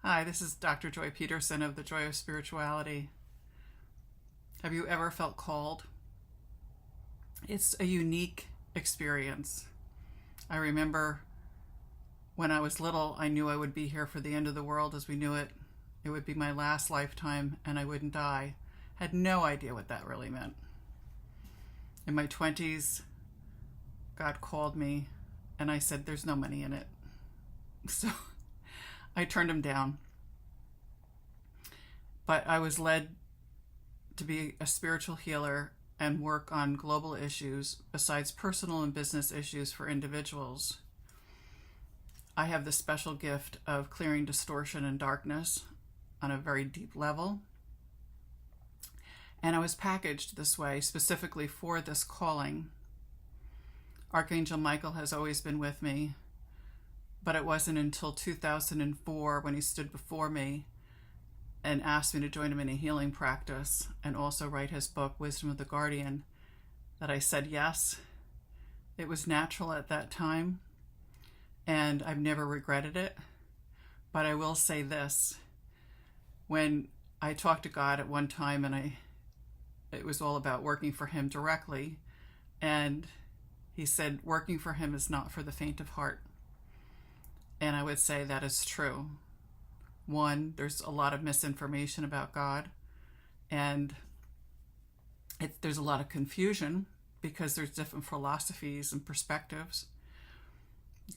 Hi, this is Dr. Joy Pedersen of the Joy of Spirituality. Have you ever felt called? It's a unique experience. I remember when I was little, I knew I would be here for the end of the world as we knew it. It would be my last lifetime and I wouldn't die. Had no idea what that really meant. In my 20s, God called me and I said, there's no money in it. So I turned him down. But I was led to be a spiritual healer and work on global issues besides personal and business issues for individuals. I have the special gift of clearing distortion and darkness on a very deep level. And I was packaged this way specifically for this calling. Archangel Michael has always been with me, but it wasn't until 2004 when he stood before me and asked me to join him in a healing practice and also write his book, Wisdom of the Guardian, that I said yes. It was natural at that time, and I've never regretted it. But I will say this. When I talked to God at one time, and it was all about working for him directly, and he said, working for him is not for the faint of heart. And I would say that is true. One, there's a lot of misinformation about God, and there's a lot of confusion because there's different philosophies and perspectives.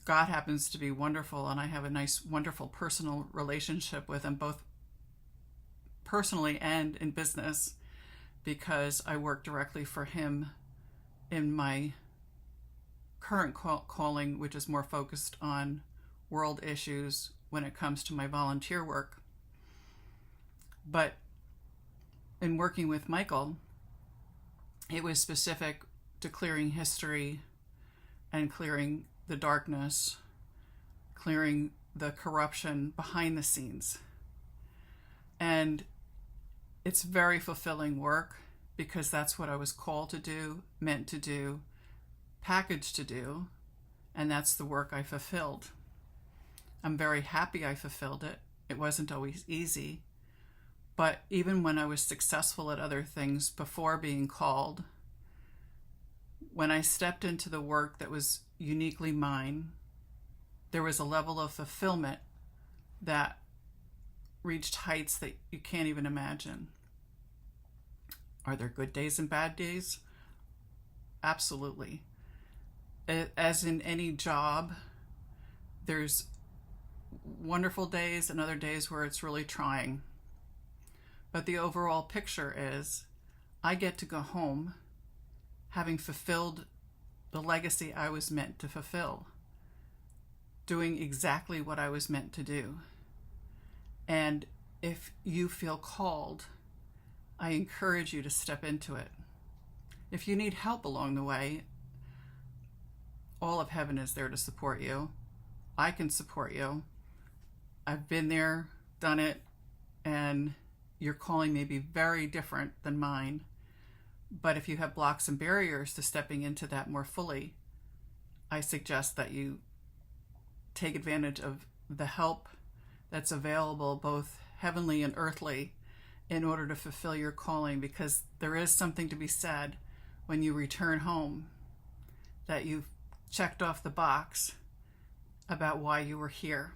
God happens to be wonderful, and I have a nice, wonderful personal relationship with him, both personally and in business, because I work directly for him in my current calling, which is more focused on world issues when it comes to my volunteer work. But in working with Michael, it was specific to clearing history and clearing the darkness, clearing the corruption behind the scenes. And it's very fulfilling work because that's what I was called to do, meant to do, packaged to do, and that's the work I fulfilled. I'm very happy I fulfilled it. It wasn't always easy, but even when I was successful at other things before being called, when I stepped into the work that was uniquely mine, there was a level of fulfillment that reached heights that you can't even imagine. Are there good days and bad days? Absolutely. As in any job, there's wonderful days and other days where it's really trying. But the overall picture is I get to go home having fulfilled the legacy I was meant to fulfill, doing exactly what I was meant to do. And if you feel called, I encourage you to step into it. If you need help along the way, all of heaven is there to support you. I can support you. I've been there, done it, and your calling may be very different than mine. But if you have blocks and barriers to stepping into that more fully, I suggest that you take advantage of the help that's available, both heavenly and earthly, in order to fulfill your calling, because there is something to be said when you return home that you've checked off the box about why you were here.